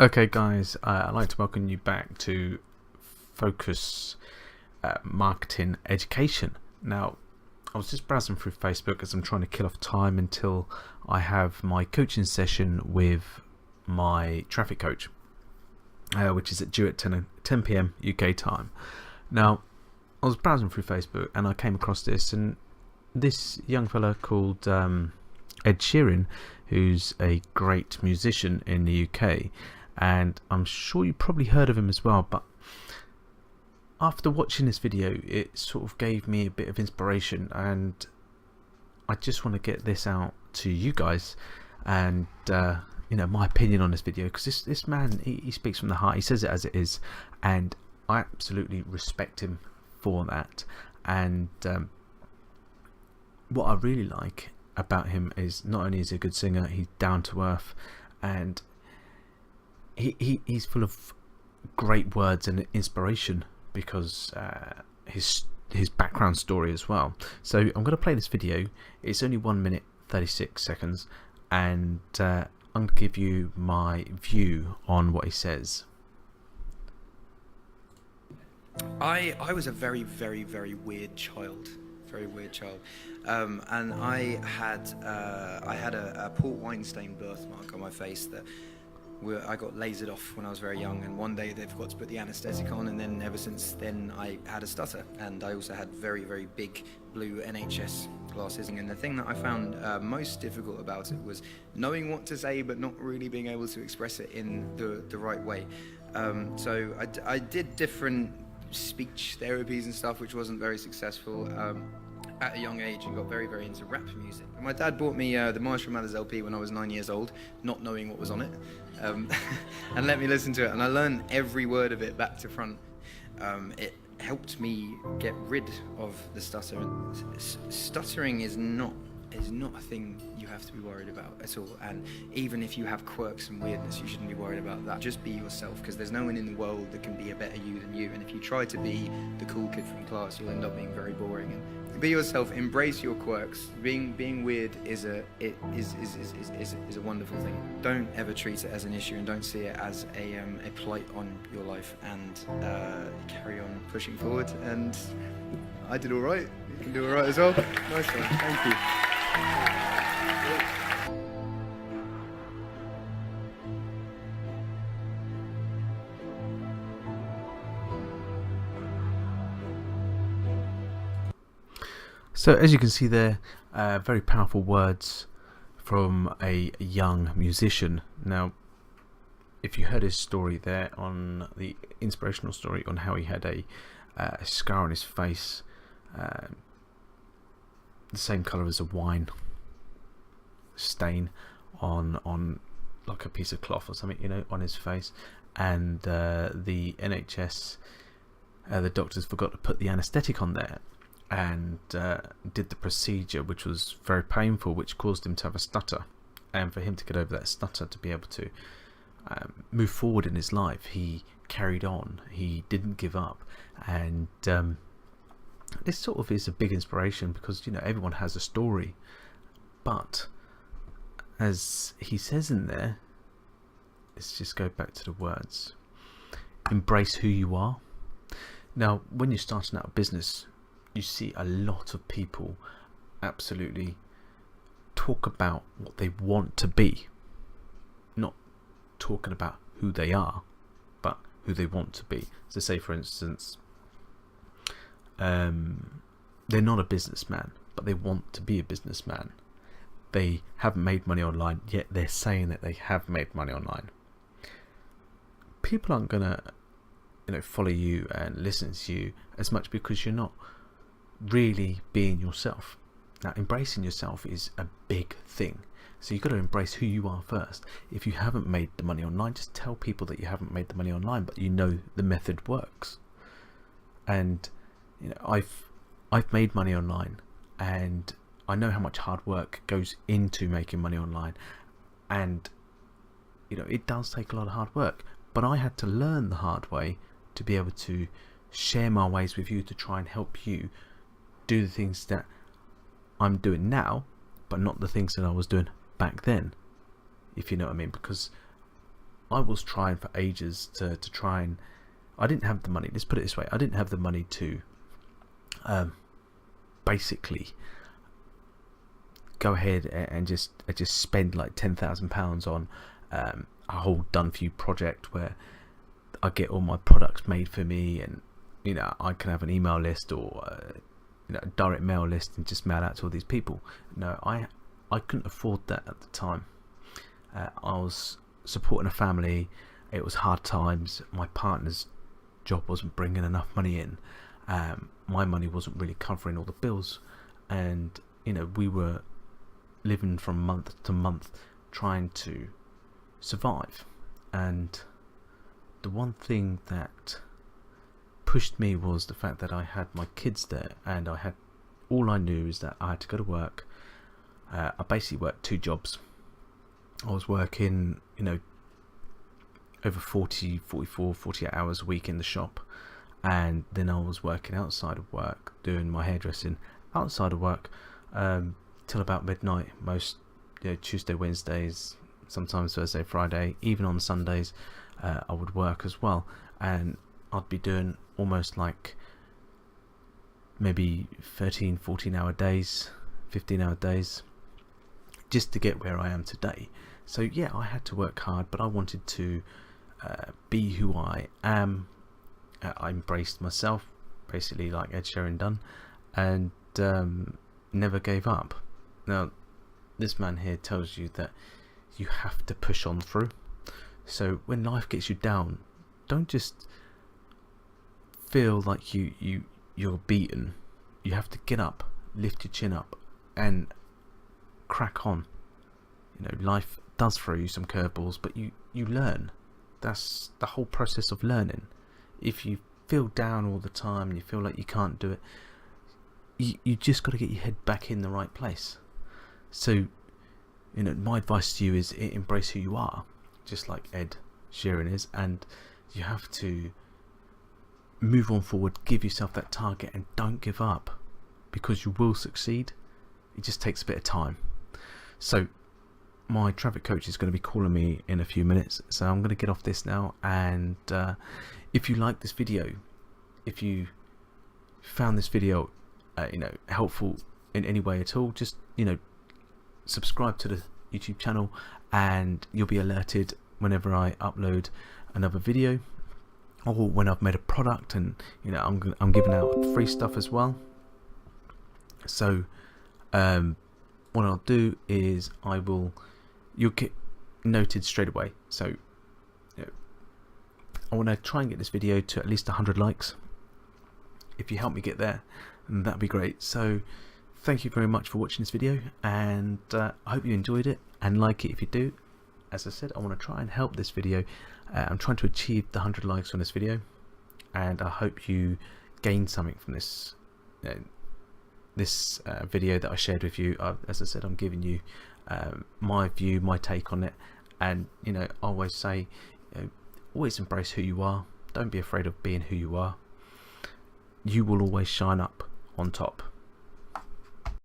Okay, guys, I'd like to welcome you back to Focus Marketing Education. Now, I was just browsing through Facebook as I'm trying to kill off time until I have my coaching session with my traffic coach, which is due at 10 p.m. UK time. Now, I was browsing through Facebook and I came across this, and this young fella called Ed Sheeran, who's a great musician in the UK, and I'm sure you probably heard of him as well, but after watching this video it sort of gave me a bit of inspiration, and I just want to get this out to you guys and my opinion on this video, because this man, he speaks from the heart, he says it as it is, and I absolutely respect him for that. And what I really like about him is not only is he a good singer, he's down to earth, and he's full of great words and inspiration because his background story as well. So I'm going to play this video. It's only 1 minute 36 seconds, and I'm going to give you my view on what he says. I was a very, very, very weird child. Very weird child. And I had a port wine stained birthmark on my face that I got lasered off when I was very young, and one day they forgot to put the anaesthetic on, and then ever since then I had a stutter, and I also had very, very big blue NHS glasses. And the thing that I found most difficult about it was knowing what to say but not really being able to express it in the right way. So I did different speech therapies and stuff, which wasn't very successful at a young age, and got very, very into rap music. And my dad bought me the Marshall Mathers LP when I was 9 years old, not knowing what was on it, and let me listen to it, and I learned every word of it back to front. It helped me get rid of the stutter. Stuttering is not a thing you have to be worried about at all, and even if you have quirks and weirdness, you shouldn't be worried about that. Just be yourself, because there's no one in the world that can be a better you than you, and if you try to be the cool kid from class, you'll end up being very boring. And be yourself, embrace your quirks. Being weird is a wonderful thing. Don't ever treat it as an issue, and don't see it as a plight on your life, and carry on pushing forward. And I did all right. You can do all right as well. Nice one. Thank you. So as you can see there, very powerful words from a young musician. Now, if you heard his story there, on the inspirational story on how he had a scar on his face, the same colour as a wine stain on like a piece of cloth or something, on his face, and the NHS, the doctors forgot to put the anaesthetic on there, and did the procedure, which was very painful, which caused him to have a stutter. And for him to get over that stutter, to be able to move forward in his life, he carried on, he didn't give up. And this sort of is a big inspiration, because everyone has a story, but as he says in there, let's just go back to the words: embrace who you are. Now, when you're starting out a business, you see a lot of people absolutely talk about what they want to be, not talking about who they are, but who they want to be. So say, for instance, they're not a businessman, but they want to be a businessman. They haven't made money online, yet they're saying that they have made money online. People aren't gonna follow you and listen to you as much, because you're not really being yourself. Now, embracing yourself is a big thing, so you've got to embrace who you are first. If you haven't made the money online, just tell people that you haven't made the money online, but the method works. And I've made money online, and I know how much hard work goes into making money online, and it does take a lot of hard work, but I had to learn the hard way to be able to share my ways with you, to try and help you do the things that I'm doing now, but not the things that I was doing back then, if you know what I mean. Because I was trying for ages to try and, I didn't have the money, let's put it this way, I didn't have the money to basically go ahead and just spend like £10,000 on a whole done for you project where I get all my products made for me, and I can have an email list or a direct mail list and just mail out to all these people. No, I couldn't afford that at the time. I was supporting a family. It was hard times. My partner's job wasn't bringing enough money in. My money wasn't really covering all the bills, and we were living from month to month trying to survive. And the one thing that pushed me was the fact that I had my kids there, and all I knew is that I had to go to work. I basically worked 2 jobs. I was working over 40, 44, 48 hours a week in the shop, and then I was working outside of work doing my hairdressing outside of work till about midnight, most Tuesday, Wednesdays, sometimes Thursday, Friday, even on Sundays I would work as well, and I'd be doing almost like maybe 13, 14 hour days, 15 hour days, just to get where I am today. So yeah, I had to work hard, but I wanted to be who I am. I embraced myself, basically like Ed Sheeran done, and never gave up. Now, this man here tells you that you have to push on through. So when life gets you down, don't just feel like you're beaten. You have to get up, lift your chin up, and crack on. Life does throw you some curveballs, but you learn. That's the whole process of learning. If you feel down all the time and you feel like you can't do it, you just got to get your head back in the right place. So my advice to you is embrace who you are, just like Ed Sheeran is, and you have to move on forward, give yourself that target, and don't give up, because you will succeed. It just takes a bit of time. So my traffic coach is going to be calling me in a few minutes, so I'm going to get off this now. And if you like this video, if you found this video helpful in any way at all, just subscribe to the YouTube channel, and you'll be alerted whenever I upload another video, or when I've made a product. And I'm giving out free stuff as well. So what I'll do is you'll get noted straight away. So I want to try and get this video to at least 100 likes. If you help me get there, then that'd be great. So thank you very much for watching this video, and I hope you enjoyed it and like it. If you do, as I said, I want to try and help this video. I'm trying to achieve the 100 likes on this video, and I hope you gain something from this video that I shared with you. As I said, I'm giving you my view, my take on it, and I always say, always embrace who you are. Don't be afraid of being who you are. You will always shine up on top.